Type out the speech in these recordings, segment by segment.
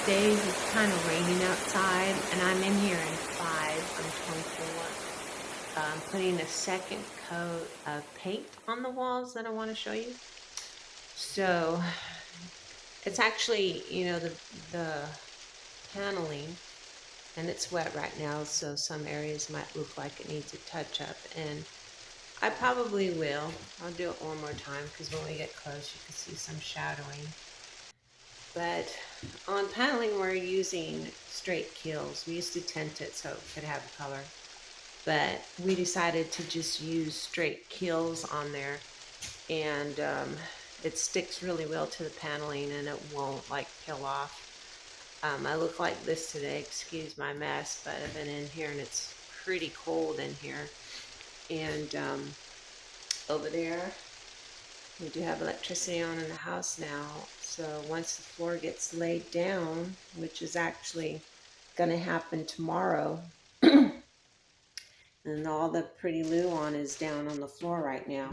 days it's kind of raining outside, and I'm in here in 5 on 24. Putting a second coat of paint on the walls that I want to show you. So it's actually, the paneling, and it's wet right now, so some areas might look like it needs a touch up, and I probably will. I'll do it one more time because when we get close, you can see some shadowing. But on paneling, we're using straight keels. We used to tint it so it could have color, but we decided to just use straight keels on there, and it sticks really well to the paneling and it won't like peel off. I look like this today, excuse my mess, but I've been in here and it's pretty cold in here. And over there, we do have electricity on in the house now. So once the floor gets laid down, which is actually going to happen tomorrow, and all the pretty Luan is down on the floor right now.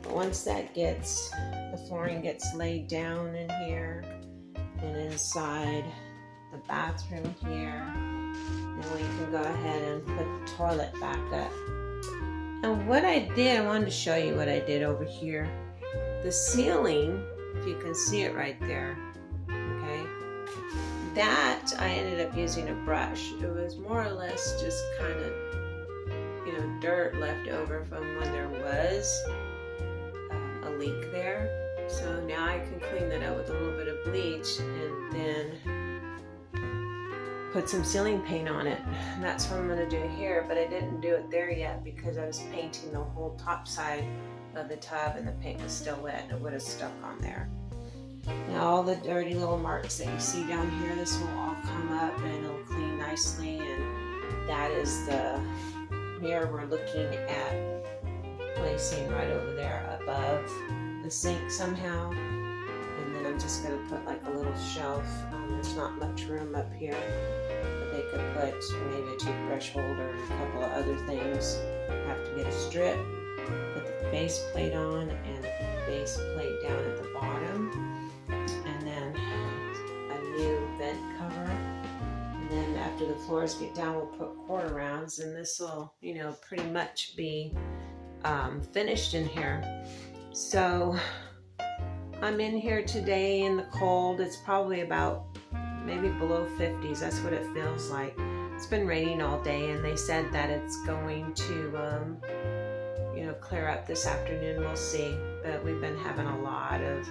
But once that gets, the flooring gets laid down in here and inside the bathroom here, then we can go ahead and put the toilet back up. And what I did, I wanted to show you what I did over here. The ceiling, if you can see it right there, okay, that I ended up using a brush. It was more or less just kind of, dirt left over from when there was a leak there. So now I can clean that up with a little bit of bleach and then put some ceiling paint on it. And that's what I'm going to do here, but I didn't do it there yet because I was painting the whole top side of the tub and the paint was still wet and it would have stuck on there. Now all the dirty little marks that you see down here, this will all come up and it'll clean nicely, and that is the mirror we're looking at placing right over there above the sink somehow. And then I'm just going to put like a little shelf. There's not much room up here, but they could put maybe a toothbrush holder and a couple of other things. Have to get a strip, put the base plate on and base plate down at the bottom, and then a new vent cover. And then after the floors get down, we'll put quarter rounds, and this will, pretty much be finished in here. So I'm in here today in the cold. It's probably about maybe below 50s. That's what it feels like. It's been raining all day, and they said that it's going to clear up this afternoon. We'll see, but we've been having a lot of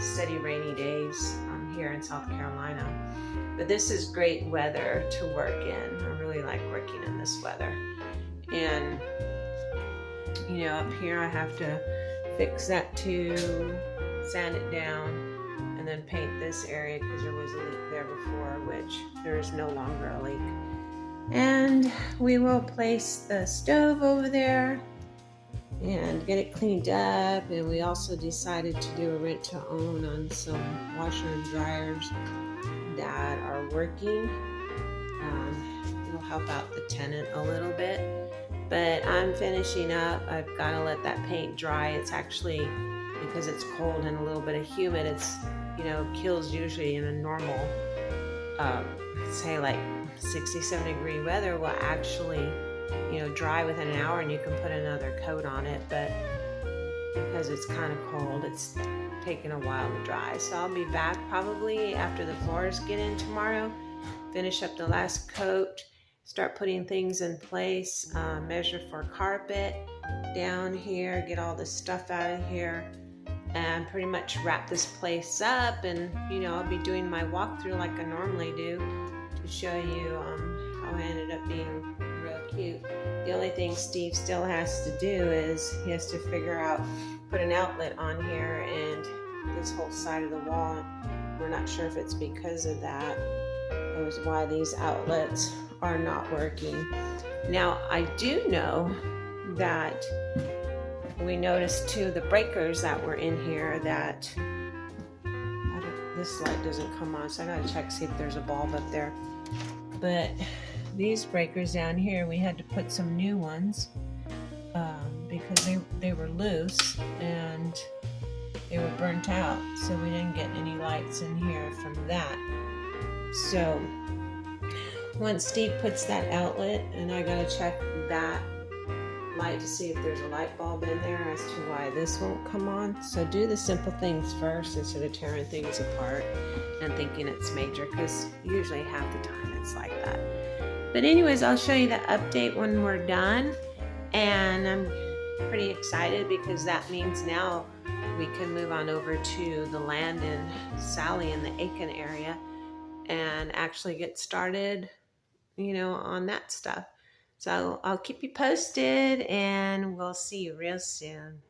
steady rainy days here in South Carolina. But this is great weather to work in. I really like working in this weather. And up here I have to fix that too, sand it down, and then paint this area because there was a leak there before, which there is no longer a leak. And we will place the stove over there and get it cleaned up. And we also decided to do a rent to own on some washer and dryers that are working. It'll help out the tenant a little bit, but I'm finishing up. I've got to let that paint dry. It's actually, because it's cold and a little bit of humid, it's kills usually in a normal say like 67 degree weather will actually dry within an hour and you can put another coat on it, but because it's kind of cold, it's taking a while to dry. So I'll be back probably after the floors get in tomorrow, finish up the last coat, start putting things in place, measure for carpet down here, get all this stuff out of here, and pretty much wrap this place up. And I'll be doing my walkthrough like I normally do to show you how it ended up being real cute. The only thing Steve still has to do is he has to figure out, put an outlet on here and this whole side of the wall. We're not sure if it's because of that. That was why these outlets are not working. Now I do know that we noticed too the breakers that were in here that this light doesn't come on, so I gotta check see if there's a bulb up there. But these breakers down here, we had to put some new ones because they were loose and they were burnt out, so we didn't get any lights in here from that. So once Steve puts that outlet, and I gotta check that light to see if there's a light bulb in there as to why this won't come on. So do the simple things first instead of tearing things apart and thinking it's major, because usually half the time it's like that. But anyways, I'll show you the update when we're done, and I'm pretty excited because that means now we can move on over to the land in Sally in the Aiken area and actually get started, on that stuff. So I'll keep you posted, and we'll see you real soon.